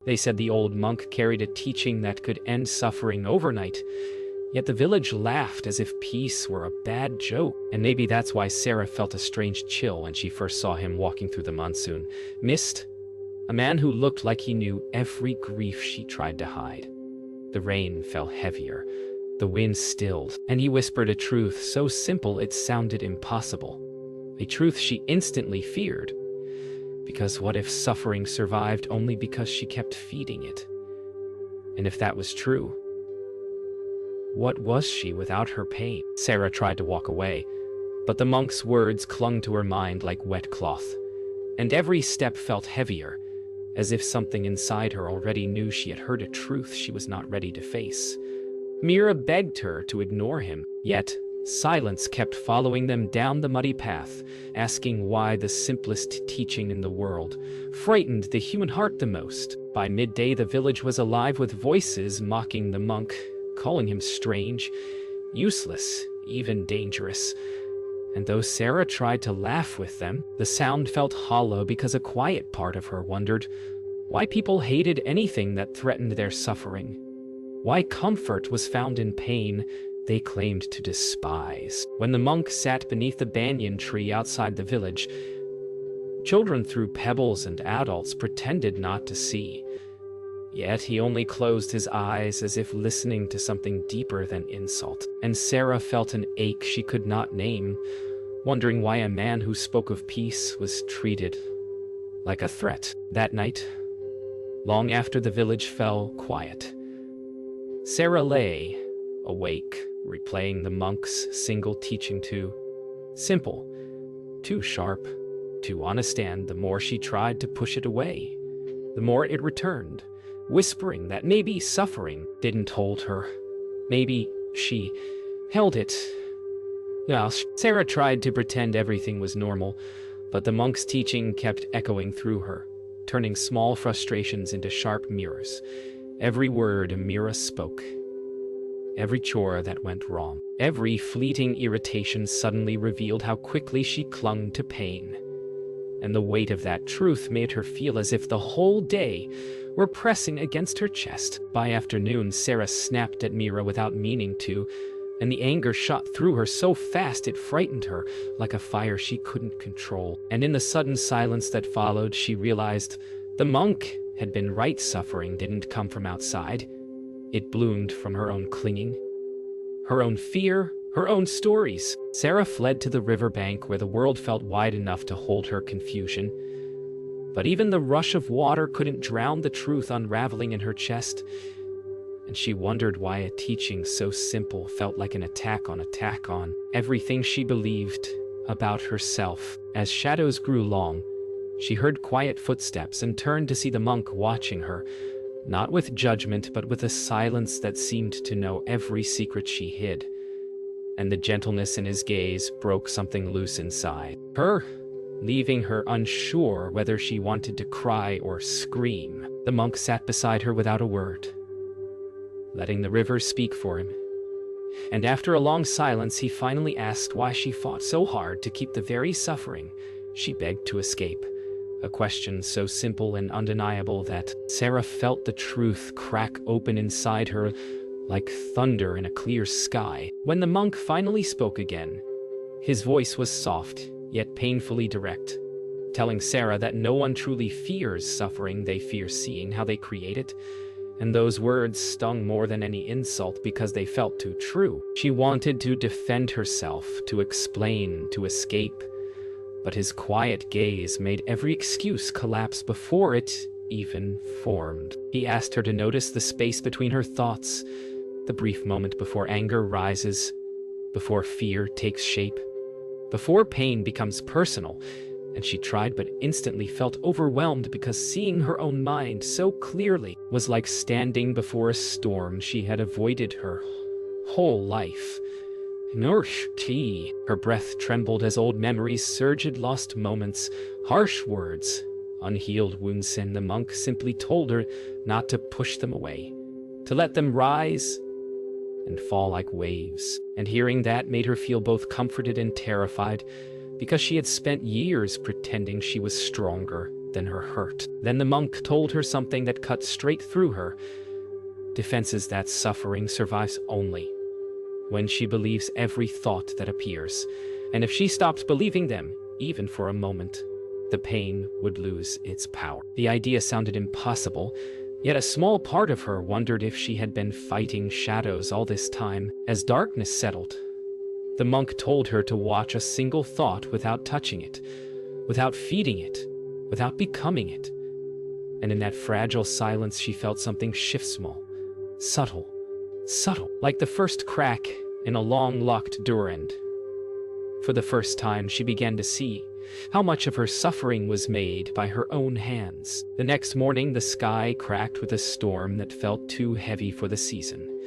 They said the old monk carried a teaching that could end suffering overnight. Yet the village laughed as if peace were a bad joke. And maybe that's why Sarah felt a strange chill when she first saw him walking through the monsoon mist. A man who looked like he knew every grief she tried to hide. The rain fell heavier. The wind stilled, and he whispered a truth so simple it sounded impossible. A truth she instantly feared. Because what if suffering survived only because she kept feeding it? And if that was true, what was she without her pain? Sarah tried to walk away, but the monk's words clung to her mind like wet cloth, and every step felt heavier, as if something inside her already knew she had heard a truth she was not ready to face. Mira begged her to ignore him, yet silence kept following them down the muddy path, asking why the simplest teaching in the world frightened the human heart the most. By midday, the village was alive with voices mocking the monk, calling him strange, useless, even dangerous. And though Sarah tried to laugh with them, the sound felt hollow because a quiet part of her wondered why people hated anything that threatened their suffering. Why comfort was found in pain they claimed to despise. When the monk sat beneath the banyan tree outside the village, children threw pebbles and adults pretended not to see. Yet he only closed his eyes as if listening to something deeper than insult. And Sarah felt an ache she could not name, wondering why a man who spoke of peace was treated like a threat. That night, long after the village fell quiet, Sarah lay awake, replaying the monk's single teaching too simple, too sharp, to understand. The more she tried to push it away, the more it returned, whispering that maybe suffering didn't hold her. Maybe she held it. Well, Sarah tried to pretend everything was normal, but the monk's teaching kept echoing through her, turning small frustrations into sharp mirrors. Every word Mira spoke, every chore that went wrong, every fleeting irritation suddenly revealed how quickly she clung to pain. And the weight of that truth made her feel as if the whole day were pressing against her chest. By afternoon, Sarah snapped at Mira without meaning to, and the anger shot through her so fast it frightened her, like a fire she couldn't control. And in the sudden silence that followed, she realized the monk had been right. Suffering didn't come from outside. It bloomed from her own clinging, her own fear, her own stories. Sarah fled to the riverbank where the world felt wide enough to hold her confusion. But even the rush of water couldn't drown the truth unraveling in her chest. And she wondered why a teaching so simple felt like an attack on everything she believed about herself. As shadows grew long, she heard quiet footsteps and turned to see the monk watching her, not with judgment but with a silence that seemed to know every secret she hid. And the gentleness in his gaze broke something loose inside her, leaving her unsure whether she wanted to cry or scream. The monk sat beside her without a word, letting the river speak for him. And after a long silence, he finally asked why she fought so hard to keep the very suffering she begged to escape. A question so simple and undeniable that Sarah felt the truth crack open inside her like thunder in a clear sky. When the monk finally spoke again, his voice was soft, yet painfully direct, telling Sarah that no one truly fears suffering, they fear seeing how they create it. And those words stung more than any insult because they felt too true. She wanted to defend herself, to explain, to escape, but his quiet gaze made every excuse collapse before it even formed. He asked her to notice the space between her thoughts, the brief moment before anger rises, before fear takes shape, before pain becomes personal. And she tried but instantly felt overwhelmed because seeing her own mind so clearly was like standing before a storm she had avoided her whole life. Nourish tea. Her breath trembled as old memories surged, lost moments, harsh words, unhealed wounds, and the monk simply told her not to push them away, to let them rise and fall like waves. And hearing that made her feel both comforted and terrified, because she had spent years pretending she was stronger than her hurt. Then the monk told her something that cut straight through her. Defenses that suffering survives only when she believes every thought that appears. And if she stopped believing them, even for a moment, the pain would lose its power. The idea sounded impossible, yet a small part of her wondered if she had been fighting shadows all this time. As darkness settled, the monk told her to watch a single thought without touching it, without feeding it, without becoming it. And in that fragile silence, she felt something shift small, subtle, like the first crack in a long-locked door end. For the first time, she began to see how much of her suffering was made by her own hands. The next morning, the sky cracked with a storm that felt too heavy for the season.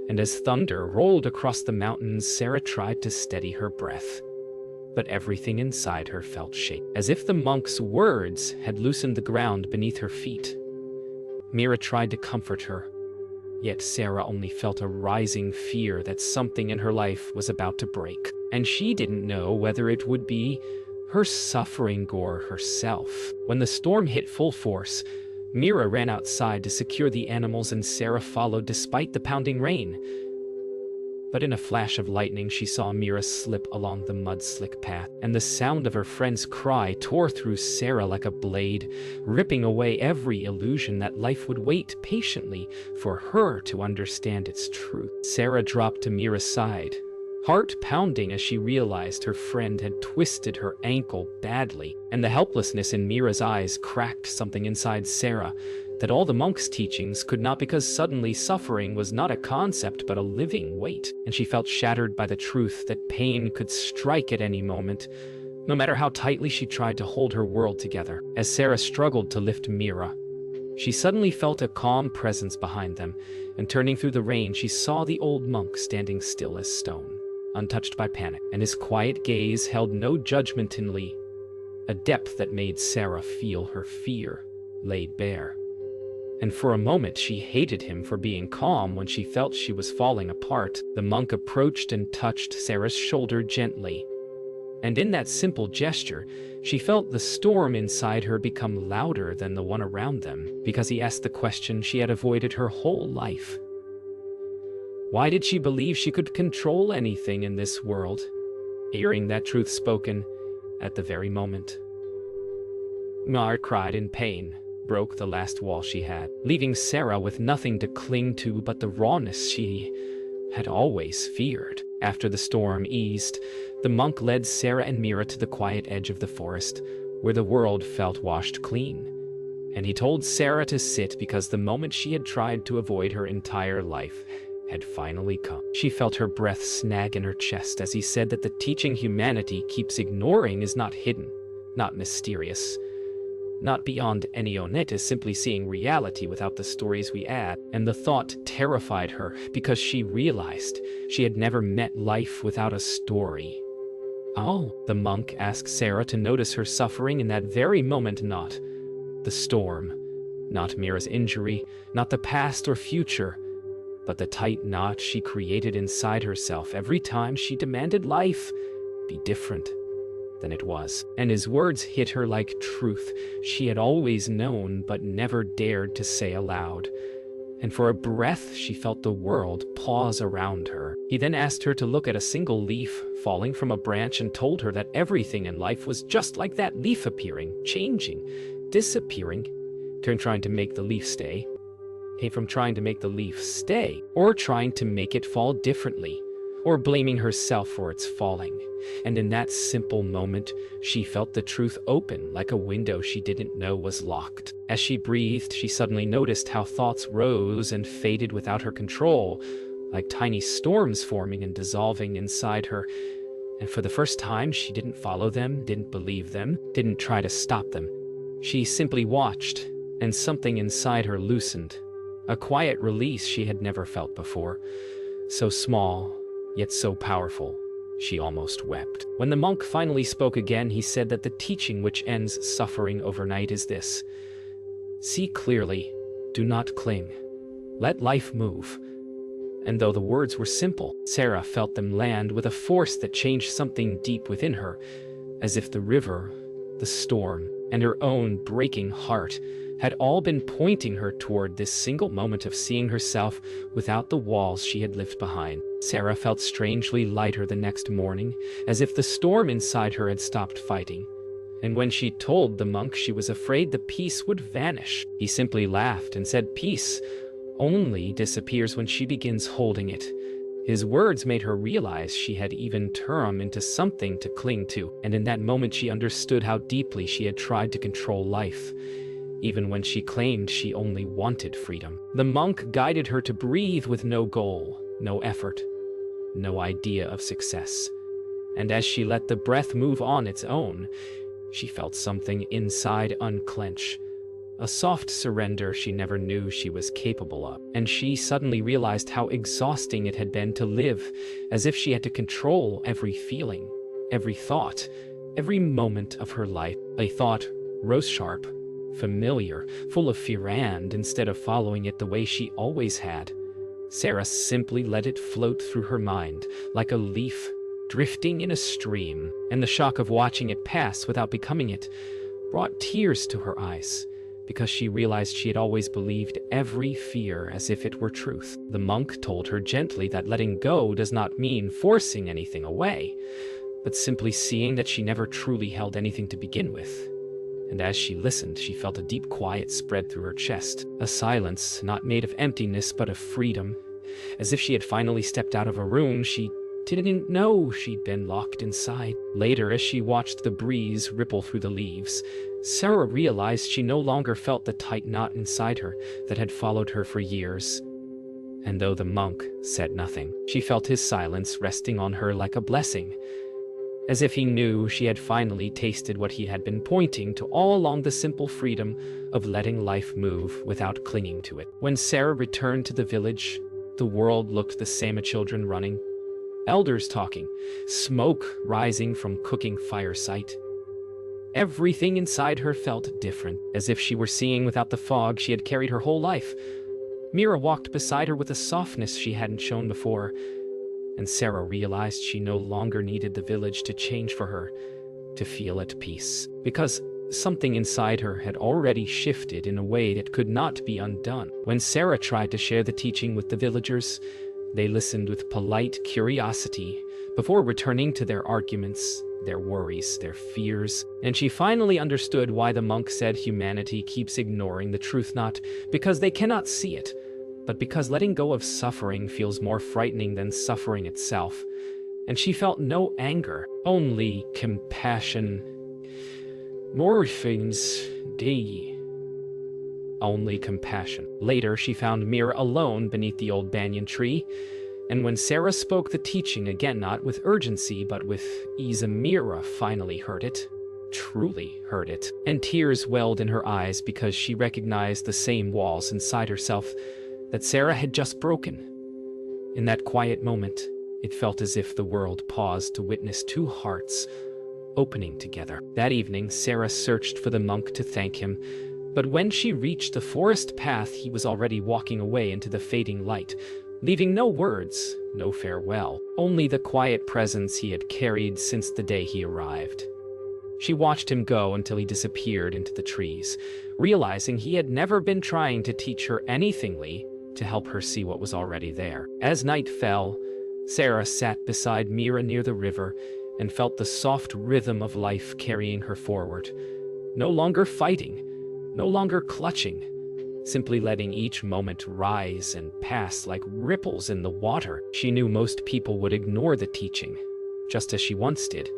And as thunder rolled across the mountains, Sarah tried to steady her breath. But everything inside her felt shaken, as if the monk's words had loosened the ground beneath her feet. Mira tried to comfort her, yet Sarah only felt a rising fear that something in her life was about to break. And she didn't know whether it would be her suffering or herself. When the storm hit full force, Mira ran outside to secure the animals and Sarah followed despite the pounding rain. But in a flash of lightning, she saw Mira slip along the mud-slick path, and the sound of her friend's cry tore through Sarah like a blade, ripping away every illusion that life would wait patiently for her to understand its truth. Sarah dropped to Mira's side, heart pounding as she realized her friend had twisted her ankle badly, and the helplessness in Mira's eyes cracked something inside Sarah that all the monk's teachings could not, because suddenly suffering was not a concept but a living weight, and she felt shattered by the truth that pain could strike at any moment, no matter how tightly she tried to hold her world together. As Sarah struggled to lift Mira, she suddenly felt a calm presence behind them, and turning through the rain, she saw the old monk standing still as stone, untouched by panic, and his quiet gaze held no judgment in Lee, a depth that made Sarah feel her fear laid bare. And for a moment she hated him for being calm when she felt she was falling apart. The monk approached and touched Sarah's shoulder gently. And in that simple gesture, she felt the storm inside her become louder than the one around them, because he asked the question she had avoided her whole life. Why did she believe she could control anything in this world? Hearing that truth spoken at the very moment, Mar cried in pain, broke the last wall she had, leaving Sarah with nothing to cling to but the rawness she had always feared. After the storm eased, the monk led Sarah and Mira to the quiet edge of the forest, where the world felt washed clean. And he told Sarah to sit because the moment she had tried to avoid her entire life had finally come. She felt her breath snag in her chest as he said that the teaching humanity keeps ignoring is not hidden, not mysterious, not beyond any on it, is simply seeing reality without the stories we add. And the thought terrified her because she realized she had never met life without a story. Oh, the monk asked Sarah to notice her suffering in that very moment, not the storm, not Mira's injury, not the past or future, but the tight knot she created inside herself every time she demanded life be different than it was. And his words hit her like truth she had always known but never dared to say aloud. And for a breath she felt the world pause around her. He then asked her to look at a single leaf falling from a branch and told her that everything in life was just like that leaf, appearing, changing, disappearing, trying to make the leaf stay. From trying to make the leaf stay, or trying to make it fall differently, or blaming herself for its falling. And in that simple moment, she felt the truth open like a window she didn't know was locked. As she breathed, she suddenly noticed how thoughts rose and faded without her control, like tiny storms forming and dissolving inside her. And for the first time, she didn't follow them, didn't believe them, didn't try to stop them. She simply watched, and something inside her loosened. A quiet release she had never felt before. So small, yet so powerful, she almost wept. When the monk finally spoke again, he said that the teaching which ends suffering overnight is this: see clearly, do not cling, let life move. And though the words were simple, Sarah felt them land with a force that changed something deep within her, as if the river, the storm, and her own breaking heart had all been pointing her toward this single moment of seeing herself without the walls she had left behind. Sarah felt strangely lighter the next morning, as if the storm inside her had stopped fighting. And when she told the monk she was afraid the peace would vanish, he simply laughed and said peace only disappears when she begins holding it. His words made her realize she had even turned into something to cling to, and in that moment she understood how deeply she had tried to control life, even when she claimed she only wanted freedom. The monk guided her to breathe with no goal, no effort, no idea of success. And as she let the breath move on its own, she felt something inside unclench, a soft surrender she never knew she was capable of. And she suddenly realized how exhausting it had been to live as if she had to control every feeling, every thought, every moment of her life. A thought rose sharp, familiar, full of fear, and instead of following it the way she always had, Sarah simply let it float through her mind like a leaf drifting in a stream, and the shock of watching it pass without becoming it brought tears to her eyes, because she realized she had always believed every fear as if it were truth. The monk told her gently that letting go does not mean forcing anything away, but simply seeing that she never truly held anything to begin with. And as she listened, she felt a deep quiet spread through her chest, a silence not made of emptiness but of freedom, as if she had finally stepped out of a room she didn't know she'd been locked inside. Later, as she watched the breeze ripple through the leaves, Sarah realized she no longer felt the tight knot inside her that had followed her for years. And though the monk said nothing, she felt his silence resting on her like a blessing, as if he knew she had finally tasted what he had been pointing to all along, the simple freedom of letting life move without clinging to it. When Sarah returned to the village, the world looked the same: children running, elders talking, smoke rising from cooking fireside. Everything inside her felt different, as if she were seeing without the fog she had carried her whole life. Mira walked beside her with a softness she hadn't shown before, and Sarah realized she no longer needed the village to change for her to feel at peace, because something inside her had already shifted in a way that could not be undone. When Sarah tried to share the teaching with the villagers, they listened with polite curiosity before returning to their arguments, their worries, their fears, and she finally understood why the monk said humanity keeps ignoring the truth, not because they cannot see it, but because letting go of suffering feels more frightening than suffering itself. And she felt no anger, only compassion. Morphines D. Only compassion. Later, she found Mira alone beneath the old banyan tree, and when Sarah spoke the teaching again, not with urgency, but with ease, Mira finally heard it. Truly heard it. And tears welled in her eyes because she recognized the same walls inside herself that Sarah had just broken. In that quiet moment, it felt as if the world paused to witness two hearts opening together. That evening, Sarah searched for the monk to thank him, but when she reached the forest path, he was already walking away into the fading light, leaving no words, no farewell, only the quiet presence he had carried since the day he arrived. She watched him go until he disappeared into the trees, realizing he had never been trying to teach her anything, to help her see what was already there. As night fell, Sarah sat beside Mira near the river and felt the soft rhythm of life carrying her forward, no longer fighting, no longer clutching, simply letting each moment rise and pass like ripples in the water. She knew most people would ignore the teaching, just as she once did,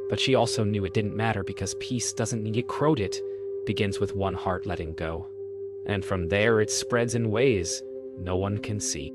but she also knew it didn't matter, because peace doesn't need it begins with one heart letting go, and from there it spreads in ways no one can see.